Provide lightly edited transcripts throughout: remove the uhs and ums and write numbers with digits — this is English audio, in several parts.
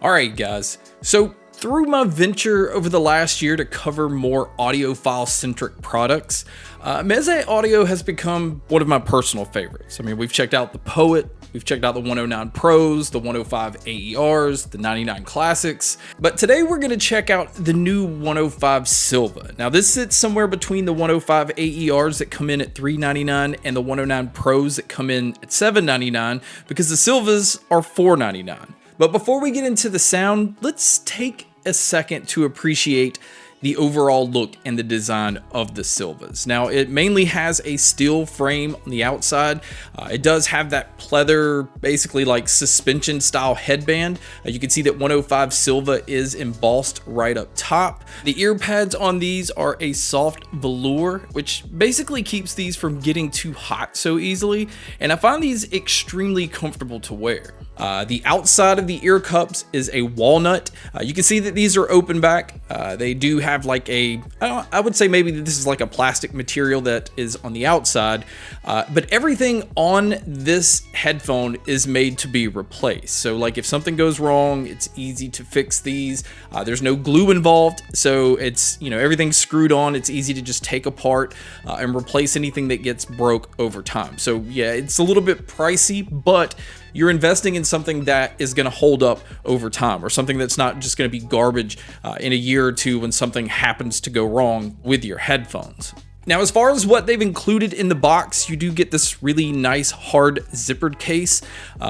Alright guys, so through my venture over the last year to cover more audiophile centric products, Meze Audio has become one of my personal favorites. I mean, we've checked out the Poet, we've checked out the 109 Pros, the 105 AERs, the 99 Classics, but today we're going to check out the new 105 Silva. Now this sits somewhere between the 105 AERs that come in at $399 and the 109 Pros that come in at $799 because the Silvas are $499. But before we get into the sound, let's take a second to appreciate the overall look and the design of the Silvas. Now, it mainly has a steel frame on the outside. It does have that pleather, basically like suspension style headband. You can see that 105 Silva is embossed right up top. The ear pads on these are a soft velour, which basically keeps these from getting too hot so easily. And I find these extremely comfortable to wear. The outside of the ear cups is a walnut. You can see that these are open back. They do have like I would say maybe this is like a plastic material that is on the outside, but everything on this headphone is made to be replaced. So like if something goes wrong, it's easy to fix these. There's no glue involved, so it's, you know, everything's screwed on. It's easy to just take apart and replace anything that gets broke over time. So yeah, it's a little bit pricey, but you're investing in something that is going to hold up over time, or something that's not just going to be garbage in a year or two when something happens to go wrong with your headphones. Now, as far as what they've included in the box, you do get this really nice hard zippered case.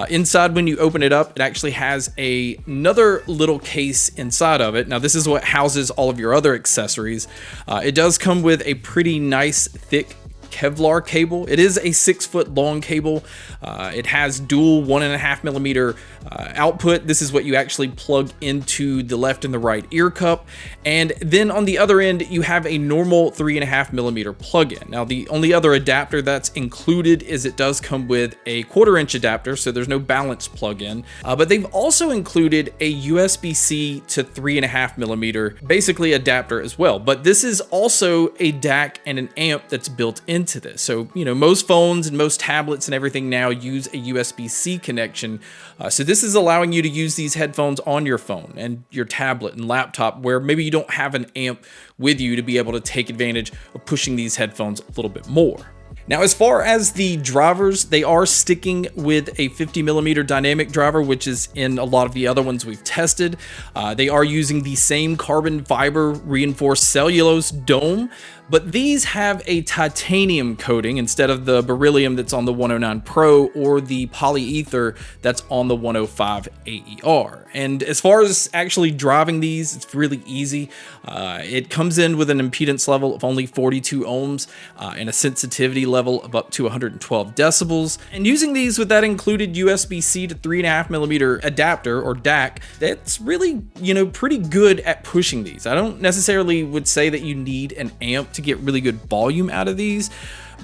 Inside, when you open it up, it actually has another little case inside of it. Now, this is what houses all of your other accessories. It does come with a pretty nice thick Kevlar cable. It is a 6-foot long cable. It has dual 1.5mm output. This is what you actually plug into the left and the right ear cup. And then on the other end, you have a normal 3.5mm plug-in. Now, the only other adapter that's included is it does come with a 1/4-inch adapter, so there's no balance plug-in. But they've also included a USB-C to 3.5mm basically adapter as well. But this is also a DAC and an amp that's built into this. So, you know, most phones and most tablets and everything now use a USB-C connection. So this is allowing you to use these headphones on your phone and your tablet and laptop where maybe you don't have an amp with you to be able to take advantage of pushing these headphones a little bit more. Now, as far as the drivers, they are sticking with a 50mm dynamic driver, which is in a lot of the other ones we've tested. They are using the same carbon fiber reinforced cellulose dome, but these have a titanium coating instead of the beryllium that's on the 109 Pro or the polyether that's on the 105 AER. And as far as actually driving these, it's really easy. It comes in with an impedance level of only 42 ohms and a sensitivity level of up to 112 decibels. And using these with that included USB-C to 3.5mm adapter or DAC, that's really, you know, pretty good at pushing these. I don't necessarily would say that you need an amp to get really good volume out of these,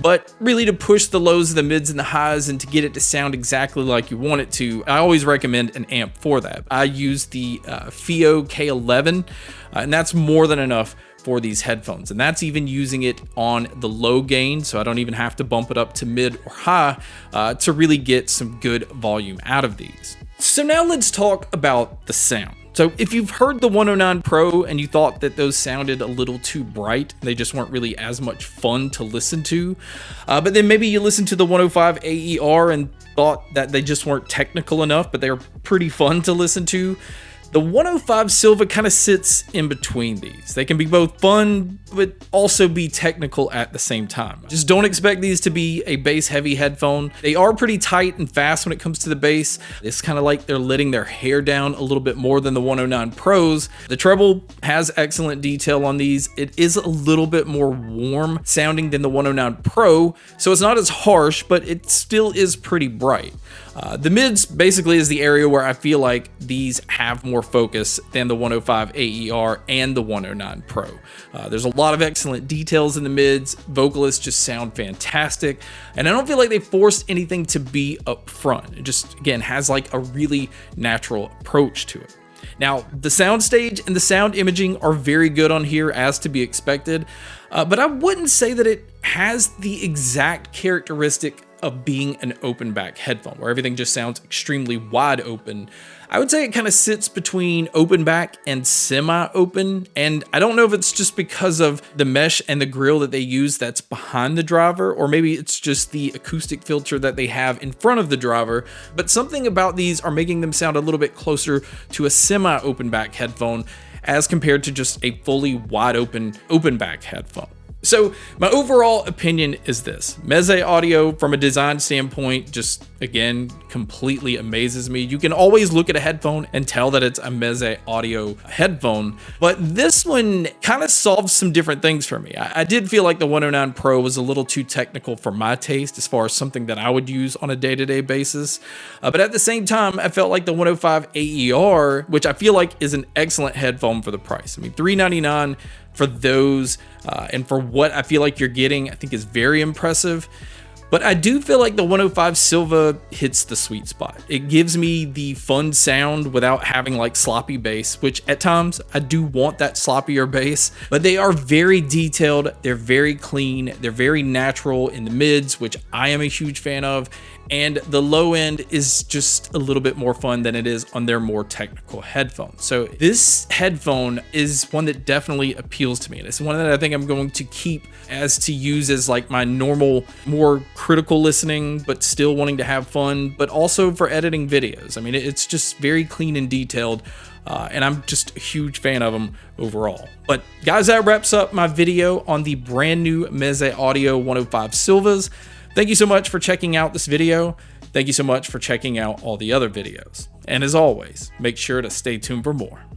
but really to push the lows, the mids, and the highs and to get it to sound exactly like you want it to, I always recommend an amp for that. I use the FiiO K11, and that's more than enough for these headphones, and that's even using it on the low gain, so I don't even have to bump it up to mid or high to really get some good volume out of these. So now let's talk about the sound. So if you've heard the 109 Pro and you thought that those sounded a little too bright, they just weren't really as much fun to listen to, but then maybe you listened to the 105 AER and thought that they just weren't technical enough, but they were pretty fun to listen to, the 105 Silva kind of sits in between these. They can be both fun, but also be technical at the same time. Just don't expect these to be a bass heavy headphone. They are pretty tight and fast when it comes to the bass. It's kind of like they're letting their hair down a little bit more than the 109 Pros. The treble has excellent detail on these. It is a little bit more warm sounding than the 109 Pro, so it's not as harsh, but it still is pretty bright. The mids basically is the area where I feel like these have more focus than the 105 AER and the 109 Pro. There's a lot of excellent details in the mids. Vocalists just sound fantastic, and I don't feel like they forced anything to be up front. It just, again, has like a really natural approach to it. Now, the soundstage and the sound imaging are very good on here, as to be expected, but I wouldn't say that it has the exact characteristic of being an open back headphone, where everything just sounds extremely wide open. I would say it kind of sits between open back and semi-open, and I don't know if it's just because of the mesh and the grill that they use that's behind the driver, or maybe it's just the acoustic filter that they have in front of the driver, but something about these are making them sound a little bit closer to a semi-open back headphone as compared to just a fully wide open back headphone. So my overall opinion is this: Meze Audio, from a design standpoint, just again completely amazes me. You can always look at a headphone and tell that it's a Meze Audio headphone, but this one kind of solves some different things for me. I did feel like the 109 Pro was a little too technical for my taste as far as something that I would use on a day-to-day basis, but at the same time, I felt like the 105 AER, which I feel like is an excellent headphone for the price. I mean, $399 for those, and for what I feel like you're getting, I think is very impressive. But I do feel like the 105 Silva hits the sweet spot. It gives me the fun sound without having like sloppy bass, which at times I do want that sloppier bass, but they are very detailed, they're very clean, they're very natural in the mids, which I am a huge fan of, and the low end is just a little bit more fun than it is on their more technical headphones. So this headphone is one that definitely appeals to me, and it's one that I think I'm going to keep as to use as like my normal, more critical listening, but still wanting to have fun, but also for editing videos. I mean, it's just very clean and detailed, and I'm just a huge fan of them overall. But guys, that wraps up my video on the brand new Meze Audio 105 Silvas. Thank you so much for checking out this video. Thank you so much for checking out all the other videos. And as always, make sure to stay tuned for more.